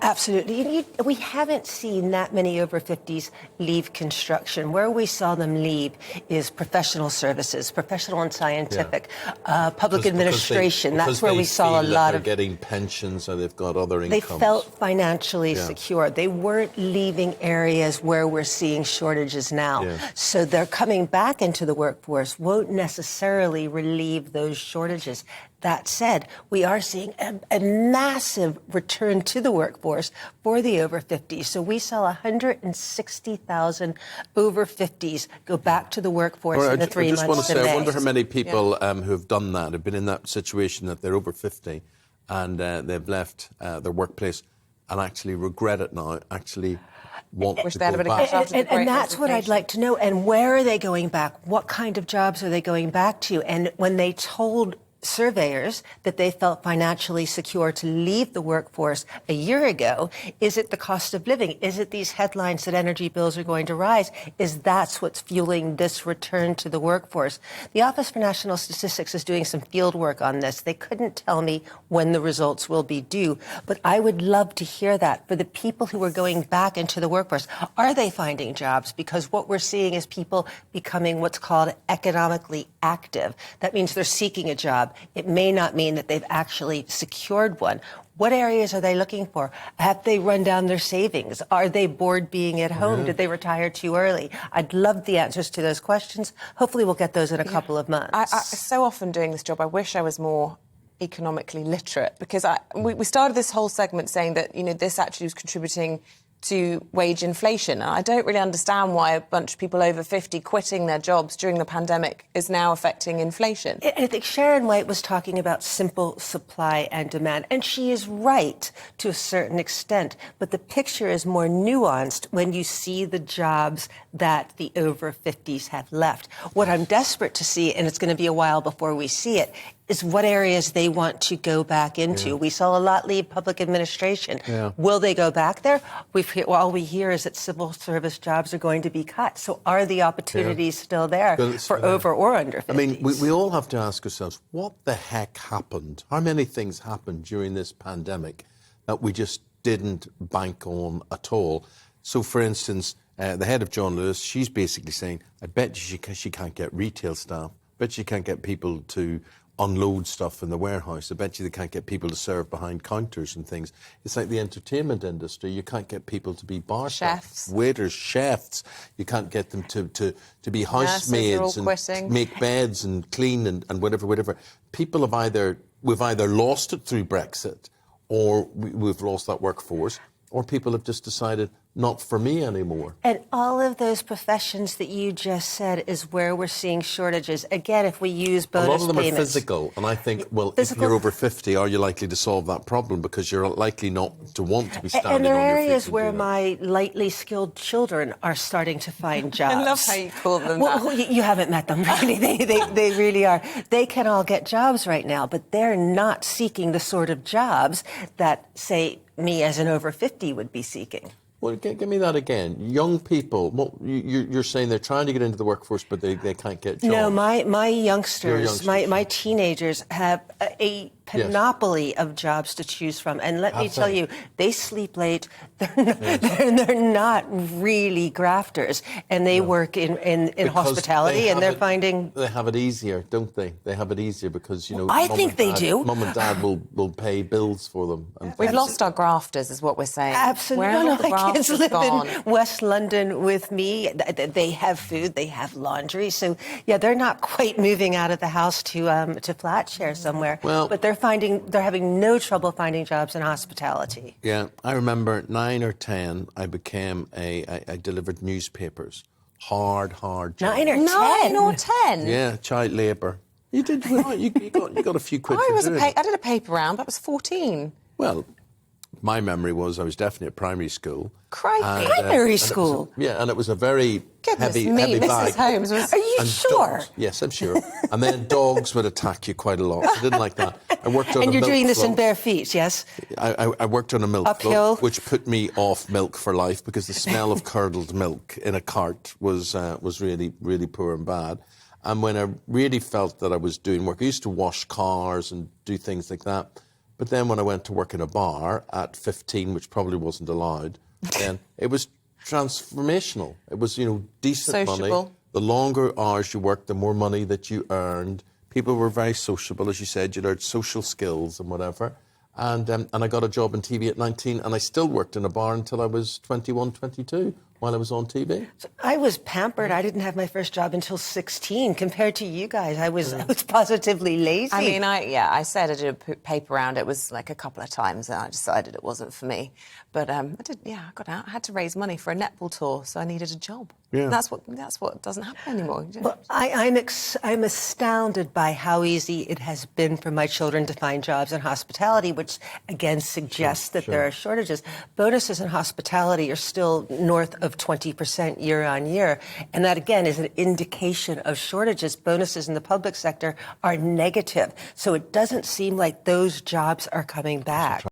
Absolutely. We haven't seen that many over 50s leave construction. Where we saw them leave is professional services, professional and scientific, public administration. That's where we saw a lot of... They're getting pensions or they've got other incomes. They felt financially secure. They weren't leaving areas where we're seeing shortages now. So they're coming back into the workforce won't necessarily relieve those shortages. That said, we are seeing a massive return to the workforce for the over 50s. So we saw 160,000 over 50s go back to the workforce in the 3 months. I just want to say, I wonder how many people who have done that, have been in that situation that they're over 50 and they've left their workplace and actually regret it now, actually want to go back. And that's what I'd like to know. And where are they going back? What kind of jobs are they going back to? And when they told surveyors that they felt financially secure to leave the workforce a year ago, is it the cost of living? Is it these headlines that energy bills are going to rise? Is that's what's fueling this return to the workforce? The Office for National Statistics is doing some field work on this. They couldn't tell me when the results will be due, but I would love to hear that. For the people who are going back into the workforce, are they finding jobs? Because what we're seeing is people becoming what's called economically active. That means they're seeking a job. It may not mean that they've actually secured one. What areas are they looking for? Have they run down their savings? Are they bored being at home? Did they retire too early? I'd love the answers to those questions. Hopefully we'll get those in a couple of months. I so often doing this job, I wish I was more economically literate, because we started this whole segment saying that, you know, this actually was contributing to wage inflation. And I don't really understand why a bunch of people over 50 quitting their jobs during the pandemic is now affecting inflation. I think Sharon White was talking about simple supply and demand, and she is right to a certain extent, but the picture is more nuanced when you see the jobs that the over 50s have left. What I'm desperate to see, and it's going to be a while before we see it, is what areas they want to go back into. We saw a lot leave public administration. Will they go back there? All we hear is that civil service jobs are going to be cut. So are the opportunities still there for over or under 50s? I mean, we all have to ask ourselves, what the heck happened? How many things happened during this pandemic that we just didn't bank on at all? So, for instance, the head of John Lewis, she's basically saying, I bet she can't get retail staff. I bet she can't get people to unload stuff in the warehouse. I bet you they can't get people to serve behind counters and things. It's like the entertainment industry. You can't get people to be bar staff, waiters, chefs. You can't get them to be housemaids and make beds and clean and whatever. People have we've either lost it through Brexit, or we've lost that workforce, or people have just decided, not for me anymore. And all of those professions that you just said is where we're seeing shortages. Again, if we use bonus payments. A lot of them are physical. And I think, well, if you're over 50, are you likely to solve that problem? Because you're likely not to want to be standing on your feet. And there are areas where my lightly skilled children are starting to find jobs. I love how you call them that. You haven't met them, really. They really are. They can all get jobs right now, but they're not seeking the sort of jobs that, say, me as an over 50 would be seeking. Well, give me that again. Young people, you're saying they're trying to get into the workforce, but they can't get jobs. No, my youngsters, my teenagers have a panoply of jobs to choose from. And let me tell you, they sleep late. They're not really grafters. And they work in hospitality, and they're finding... They have it easier, don't they? They have it easier because, you know... I think they do. Mum and Dad will pay bills for them. We've lost our grafters, is what we're saying. Absolutely. My kids live in West London with me. They have food, they have laundry. So, yeah, they're not quite moving out of the house to Flatshare somewhere. Well, but they're having no trouble finding jobs in hospitality. Yeah, I remember 9 or 10, I delivered newspapers. Hard job. 9 or 10? 9 or 10? Yeah, child labour. You did right. You got a few quid for doing it. I did a paper round. That was 14. Well, my memory was I was definitely at primary school. Primary school? And it was a very heavy Mrs. bag. Holmes was... Are you sure? Yes, I'm sure. And then dogs would attack you quite a lot. I didn't like that. I worked on and a you're milk doing this float. in bare feet, yes? I worked on a milk float, which put me off milk for life because the smell of curdled milk in a cart was really, really poor and bad. And when I really felt that I was doing work, I used to wash cars and do things like that. But then when I went to work in a bar at 15, which probably wasn't allowed, then it was transformational. It was, decent Sociable. money. The longer hours you worked, the more money that you earned. People were very sociable, as you said. You learned social skills and whatever. And I got a job in TV at 19, and I still worked in a bar until I was 21, 22, while I was on TV. So I was pampered. I didn't have my first job until 16. Compared to you guys, I was positively lazy. I mean, I said I did a paper round. It was like a couple of times, and I decided it wasn't for me. But I got out. I had to raise money for a netball tour, so I needed a job. Yeah. That's what doesn't happen anymore. Well, I'm astounded by how easy it has been for my children to find jobs in hospitality, which again suggests that there are shortages. Bonuses in hospitality are still north of 20% year on year, and that again is an indication of shortages. Bonuses in the public sector are negative, so it doesn't seem like those jobs are coming back.